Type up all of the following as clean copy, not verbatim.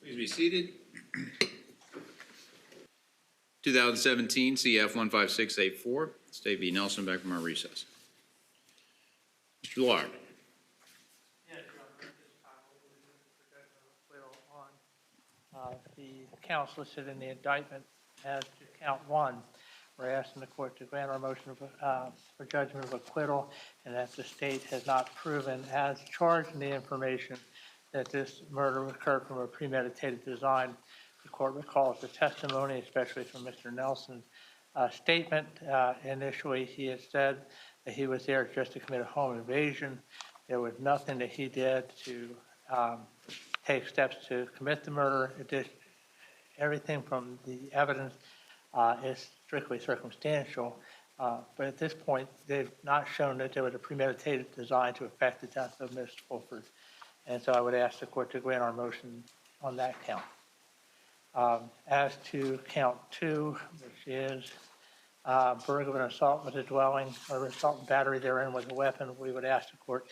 Please be seated. 2017 CF 15684, State v. Nelson, back from our recess. Mr. Lard. Yes, Your Honor, at this time, we will acquittal on the counts listed in the indictment. As to count one, we're asking the court to grant our motion for judgment of acquittal, and that the state has not proven as charged in the information that this murder occurred from a premeditated design. The court recalls the testimony, especially from Mr. Nelson's statement. Initially, he had said that he was there just to commit a home invasion. There was nothing that he did to take steps to commit the murder. Everything from the evidence is strictly circumstantial. But at this point, they've not shown that there was a premeditated design to affect the death of Ms. Fulford. And so I would ask the court to grant our motion on that count. As to count two, which is burglary and assault with a dwelling, or assault and battery therein with a weapon, we would ask the court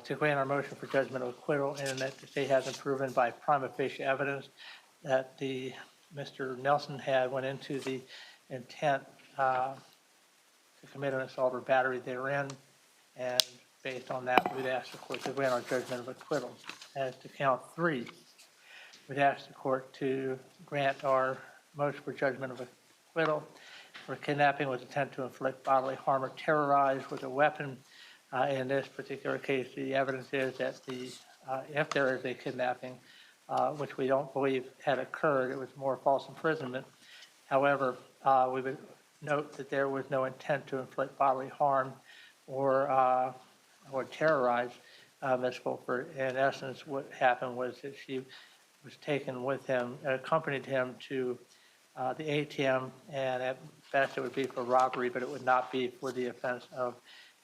to grant our motion for judgment of acquittal, and that the state hasn't proven by prima facie evidence that Mr. Nelson went into the intent to commit an assault or battery therein, and based on that, we'd ask the court to grant our judgment of acquittal. As to count three, we'd ask the court to grant our motion for judgment of acquittal for kidnapping with intent to inflict bodily harm or terrorize with a weapon. In this particular case, the evidence is that if there is a kidnapping, which we don't believe had occurred, it was more false imprisonment. However, we would note that there was no intent to inflict bodily harm or terrorize Ms. Fulford. In essence, what happened was that she was taken with him, accompanied him to the ATM, and at best it would be for robbery, but it would not be for the offense of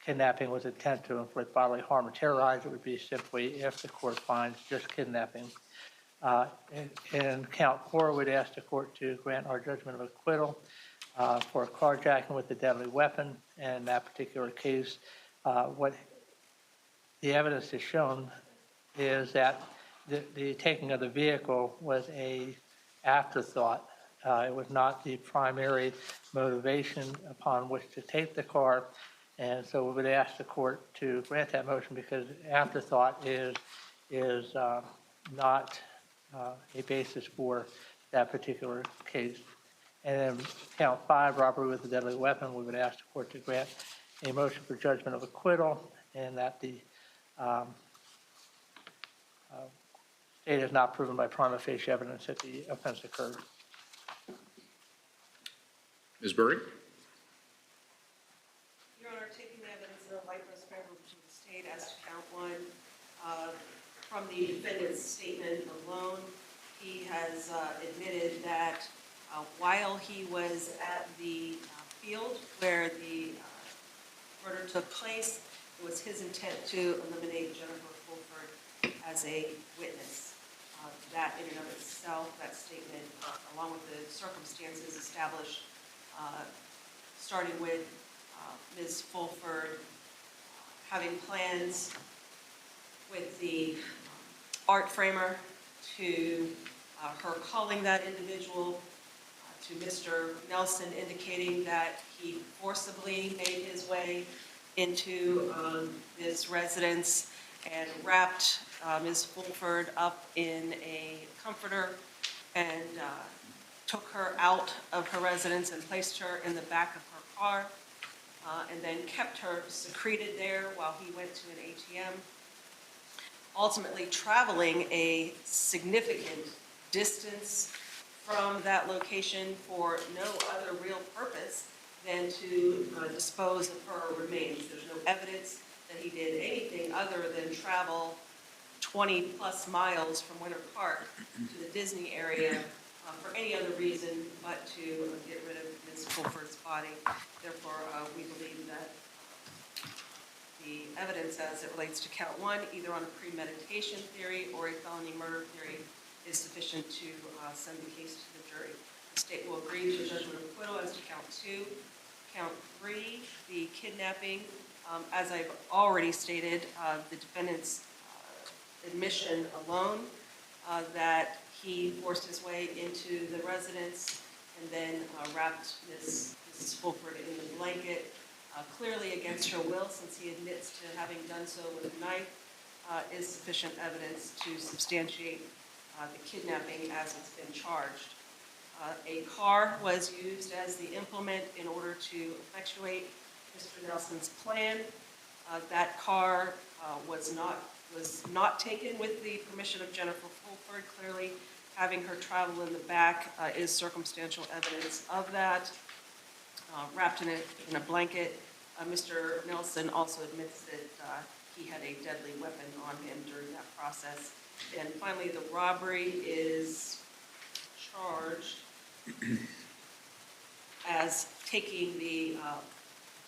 kidnapping with intent to inflict bodily harm or terrorize. It would be simply, if the court finds, just kidnapping. In count four, we'd ask the court to grant our judgment of acquittal for carjacking with a deadly weapon. And in that particular case, what the evidence has shown is that the taking of the vehicle was an afterthought. It was not the primary motivation upon which to take the car. And so we would ask the court to grant that motion, because afterthought is not a basis for that particular case. And in count five, robbery with a deadly weapon, we would ask the court to grant a motion for judgment of acquittal, and that the state has not proven by prima facie evidence that the offense occurred. Ms. Burry. Your Honor, taking the evidence in the light most favorable to the state as to count one, from the defendant's statement alone, he has admitted that while he was at the field where the murder took place, it was his intent to eliminate Jennifer Fulford as a witness. That in and of itself, that statement, along with the circumstances established, starting with Ms. Fulford having plans with the art framer, to her calling that individual, to Mr. Nelson indicating that he forcibly made his way into his residence and wrapped Ms. Fulford up in a comforter and took her out of her residence and placed her in the back of her car, and then kept her secreted there while he went to an ATM, ultimately traveling a significant distance from that location for no other real purpose than to dispose of her remains. There's no evidence that he did anything other than travel 20 plus miles from Winter Park to the Disney area for any other reason but to get rid of Ms. Fulford's body. Therefore, we believe that the evidence as it relates to count one, either on a premeditation theory or a felony murder theory, is sufficient to send the case to the jury. The state will agree to a judgment of acquittal as to count two. Count three, the kidnapping, as I've already stated, the defendant's admission alone that He forced his way into the residence and then wrapped Mrs. Fulford in the blanket, clearly against her will, since he admits to having done so with a knife, is sufficient evidence to substantiate the kidnapping as it's been charged. A car was used as the implement in order to effectuate Mr. Nelson's plan. That car was not taken with the permission of Jennifer Fulford. Clearly, having her travel in the back is circumstantial evidence of that. Wrapped in a blanket, Mr. Nelson also admits that he had a deadly weapon on him during that process. And finally, the robbery is charged as taking the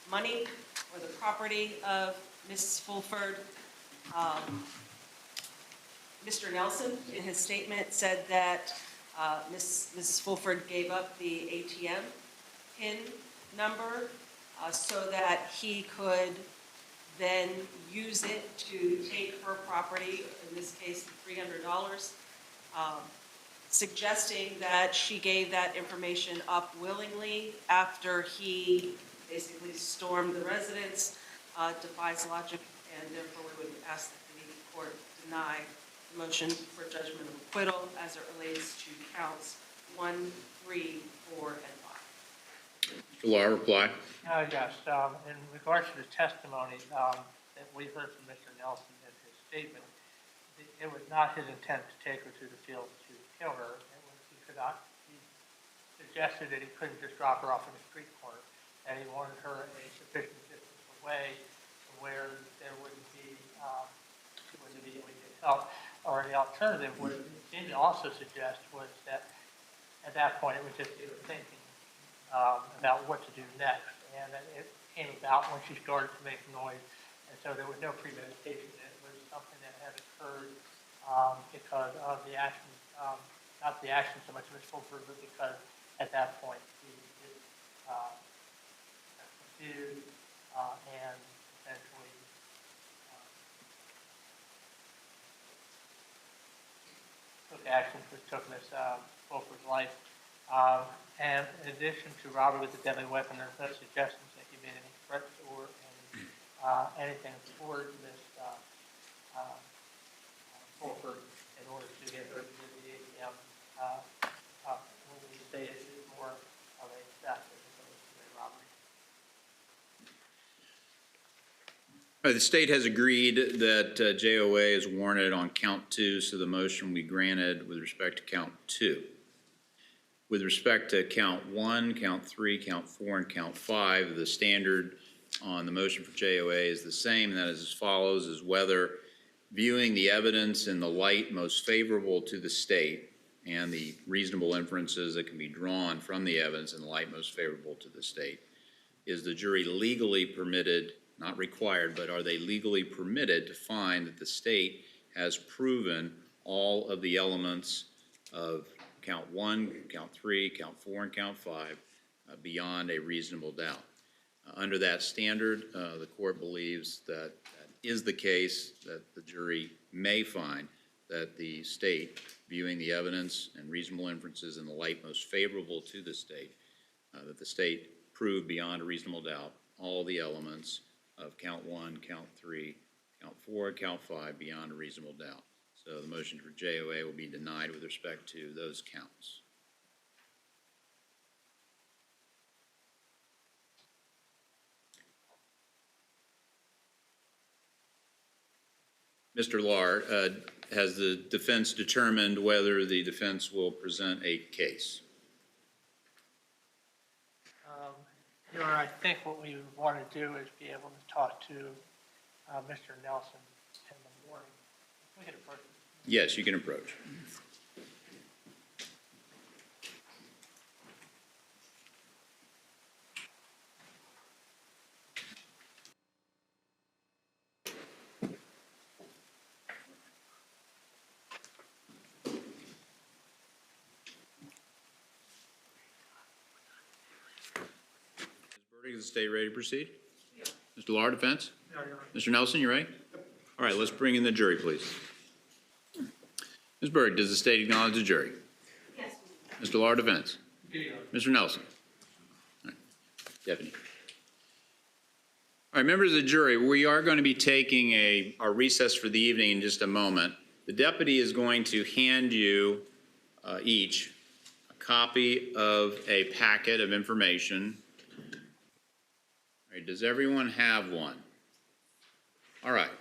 money or the property of Mrs. Fulford. Mr. Nelson, in his statement, said that Mrs. Fulford gave up the ATM PIN number so that he could then use it to take her property, in this case, $300, suggesting that she gave that information up willingly after he basically stormed the residence, defies logic, and therefore we would ask that the court deny the motion for judgment of acquittal as it relates to counts 1, 3, 4, and 5. Mr. Lar, reply. Yes, in regards to the testimony that we heard from Mr. Nelson in his statement, it was not his intent to take her to the field to kill her. He suggested that he couldn't just drop her off in the street corner, and he wanted her a sufficient distance away where there wouldn't be immediate help. Or the alternative, what it seemed to also suggest was that at that point it was just he was thinking about what to do next. And it came about when she started to make noise, and so there was no premeditation. It was something that had occurred because of the action, not the action so much of Ms. Fulford, but because at that point he was confused and essentially took actions which took Ms. Fulford's life. And in addition to robbery with a deadly weapon, there's no suggestions that he made any threats or anything toward Ms. Fulford in order to get her to the ATM. When we say it is more of a theft as opposed to a robbery. The state has agreed that JOA is warranted on count 2, so the motion will be granted with respect to count 2. With respect to count 1, count 3, count 4, and count 5, the standard on the motion for JOA is the same, and that is as follows, is whether viewing the evidence in the light most favorable to the state and the reasonable inferences that can be drawn from the evidence in the light most favorable to the state, is the jury legally permitted, not required, but are they legally permitted to find that the state has proven all of the elements of count 1, count 3, count 4, and count 5 beyond a reasonable doubt. Under that standard, the court believes that that is the case, that the jury may find that the state, viewing the evidence and reasonable inferences in the light most favorable to the state, that the state proved beyond a reasonable doubt all the elements of count 1, count 3, count 4, and count 5 beyond a reasonable doubt. So the motion for JOA will be denied with respect to those counts. Mr. Lar, has the defense determined whether the defense will present a case? Your Honor, I think what we want to do is be able to talk to Mr. Nelson in the morning. We can approach him. Yes, you can approach. Is the state ready to proceed? Yeah. Mr. Lar, defense? Yeah, Mr. Nelson, you ready? All right, let's bring in the jury, please. Ms. Berg, does the state acknowledge the jury? Yes. Mr. Lahr, defense. Mr. Nelson. All right. Deputy. All right, members of the jury, we are going to be taking our recess for the evening in just a moment. The deputy is going to hand you each a copy of a packet of information. All right, does everyone have one? All right.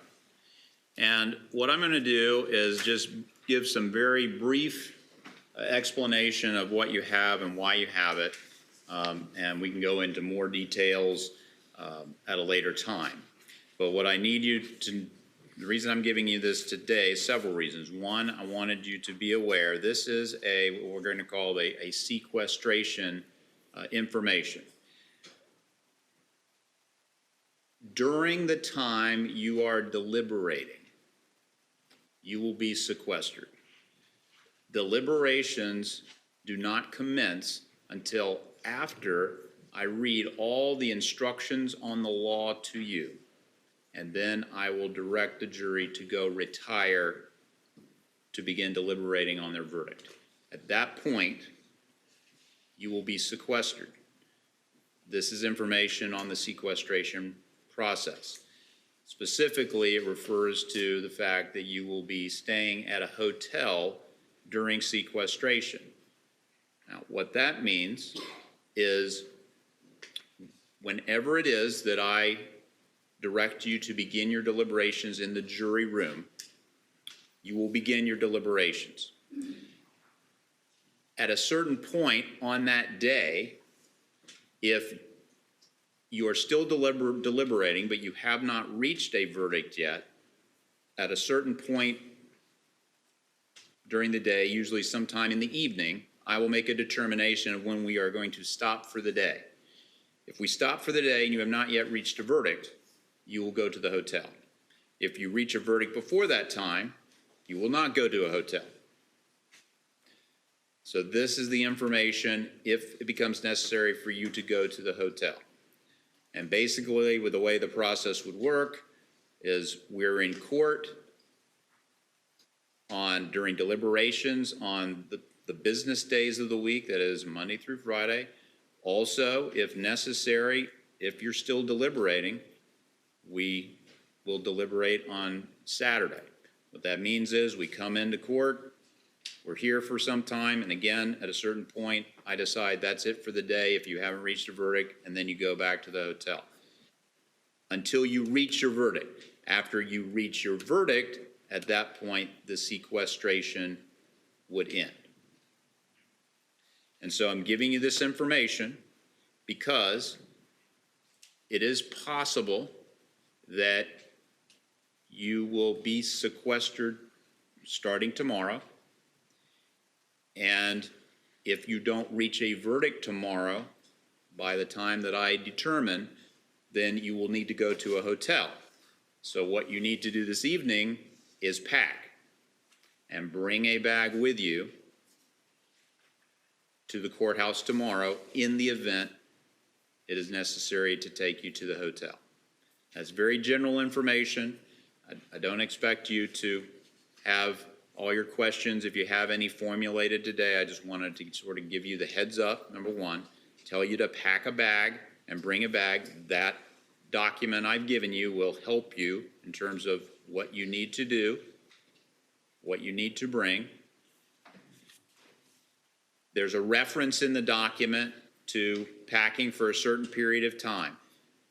And what I'm going to do is just give some very brief explanation of what you have and why you have it, and we can go into more details at a later time. But what I need you to, the reason I'm giving you this today, several reasons. One, I wanted you to be aware this is what we're going to call a sequestration information. During the time you are deliberating, you will be sequestered. Deliberations do not commence until after I read all the instructions on the law to you, and then I will direct the jury to go retire to begin deliberating on their verdict. At that point, you will be sequestered. This is information on the sequestration process. Specifically, it refers to the fact that you will be staying at a hotel during sequestration. Now, what that means is whenever it is that I direct you to begin your deliberations in the jury room, you will begin your deliberations. At a certain point on that day, if you are still deliberating, but you have not reached a verdict yet, at a certain point during the day, usually sometime in the evening, I will make a determination of when we are going to stop for the day. If we stop for the day and you have not yet reached a verdict, you will go to the hotel. If you reach a verdict before that time, you will not go to a hotel. So this is the information if it becomes necessary for you to go to the hotel. And basically, with the way the process would work is we're in court during deliberations on the business days of the week, that is Monday through Friday. Also, if necessary, if you're still deliberating, we will deliberate on Saturday. What that means is we come into court, we're here for some time, and again, at a certain point, I decide that's it for the day if you haven't reached a verdict, and then you go back to the hotel until you reach your verdict. After you reach your verdict, at that point, the sequestration would end. And so I'm giving you this information because it is possible that you will be sequestered starting tomorrow. And if you don't reach a verdict tomorrow, by the time that I determine, then you will need to go to a hotel. So what you need to do this evening is pack and bring a bag with you to the courthouse tomorrow in the event it is necessary to take you to the hotel. That's very general information. I don't expect you to have all your questions, if you have any, formulated today. I just wanted to sort of give you the heads up, number one, tell you to pack a bag and bring a bag. That document I've given you will help you in terms of what you need to do, what you need to bring. There's a reference in the document to packing for a certain period of time.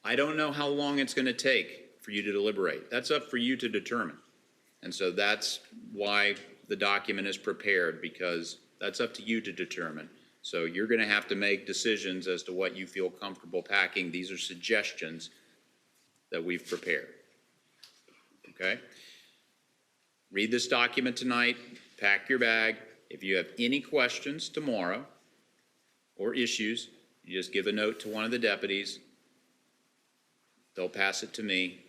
I don't know how long it's going to take for you to deliberate. That's up for you to determine. And so that's why the document is prepared, because that's up to you to determine. So you're going to have to make decisions as to what you feel comfortable packing. These are suggestions that we've prepared. Okay? Read this document tonight, pack your bag. If you have any questions tomorrow or issues, you just give a note to one of the deputies. They'll pass it to me.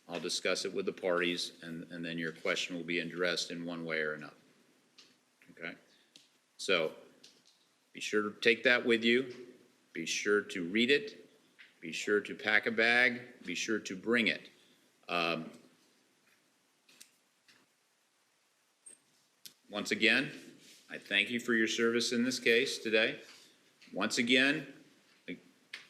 I'll discuss it with the parties, and then your question will be addressed in one way or another. Okay? So be sure to take that with you. Be sure to read it. Be sure to pack a bag. Be sure to bring it. once again, I thank you for your service in this case today. Once again,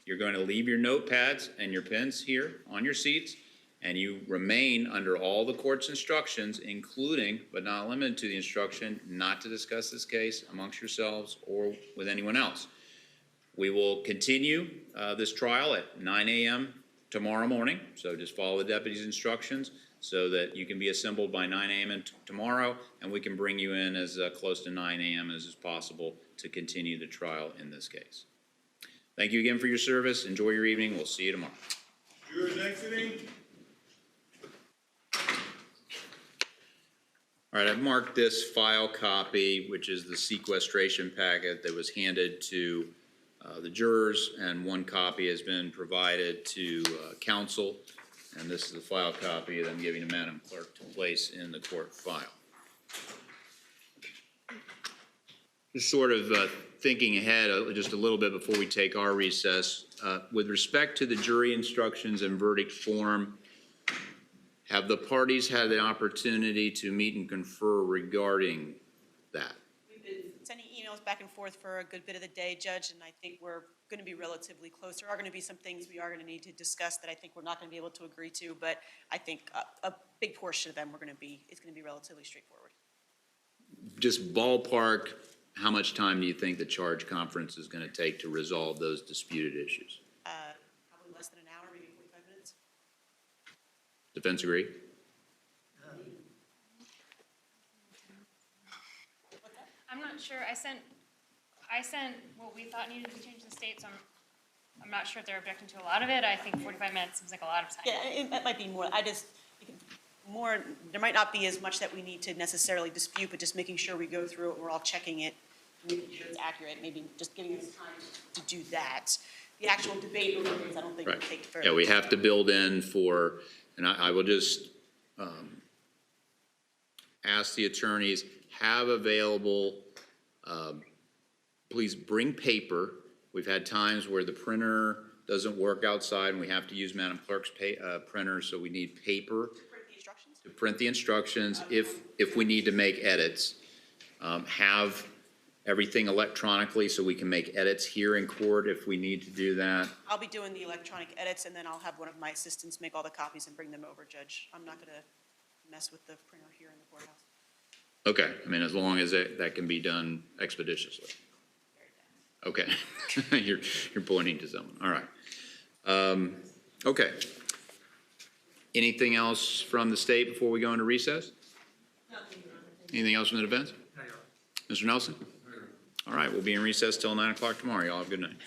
you're going to leave your notepads and your pens here on your seats, and you remain under all the court's instructions, including, but not limited to, the instruction not to discuss this case amongst yourselves or with anyone else. We will continue this trial at 9 a.m. tomorrow morning, so just follow the deputy's instructions so that you can be assembled by 9 a.m. tomorrow, and we can bring you in as close to 9 a.m. as is possible to continue the trial in this case. Thank you again for your service. Enjoy your evening. We'll see you tomorrow. Jurors exiting. All right, I've marked this file copy, which is the sequestration packet that was handed to the jurors, and one copy has been provided to counsel, and this is the file copy that I'm giving to Madam Clerk to place in the court file. Just sort of thinking ahead just a little bit before we take our recess, with respect to the jury instructions and verdict form, have the parties had the opportunity to meet and confer regarding that? We've been sending emails back and forth for a good bit of the day, Judge, and I think we're going to be relatively close. There are going to be some things we are going to need to discuss that I think we're not going to be able to agree to, but I think a big portion of them it's going to be relatively straightforward. Just ballpark, how much time do you think the charge conference is going to take to resolve those disputed issues? Probably less than an hour, maybe 45 minutes. Defense agree? I'm not sure. I sent what we thought needed to be changed in the state, so I'm not sure if they're objecting to a lot of it. I think 45 minutes seems like a lot of time. Yeah, it might be more. There might not be as much that we need to necessarily dispute, but just making sure we go through it, we're all checking it, making sure it's accurate, maybe just giving us time to do that. The actual debate over things, I don't think will take further. Yeah, we have to build in for, and I will just ask the attorneys, have available, please bring paper. We've had times where the printer doesn't work outside and we have to use Madam Clerk's printer, so we need paper to print the instructions if we need to make edits. Have everything electronically so we can make edits here in court if we need to do that. I'll be doing the electronic edits, and then I'll have one of my assistants make all the copies and bring them over, Judge. I'm not going to mess with the printer here in the courthouse. Okay, I mean, as long as that can be done expeditiously. Okay, you're pointing to someone, all right. Okay. Anything else from the state before we go into recess? Anything else from the defense? Mr. Nelson? All right, we'll be in recess till 9 o'clock tomorrow. Y'all have a good night.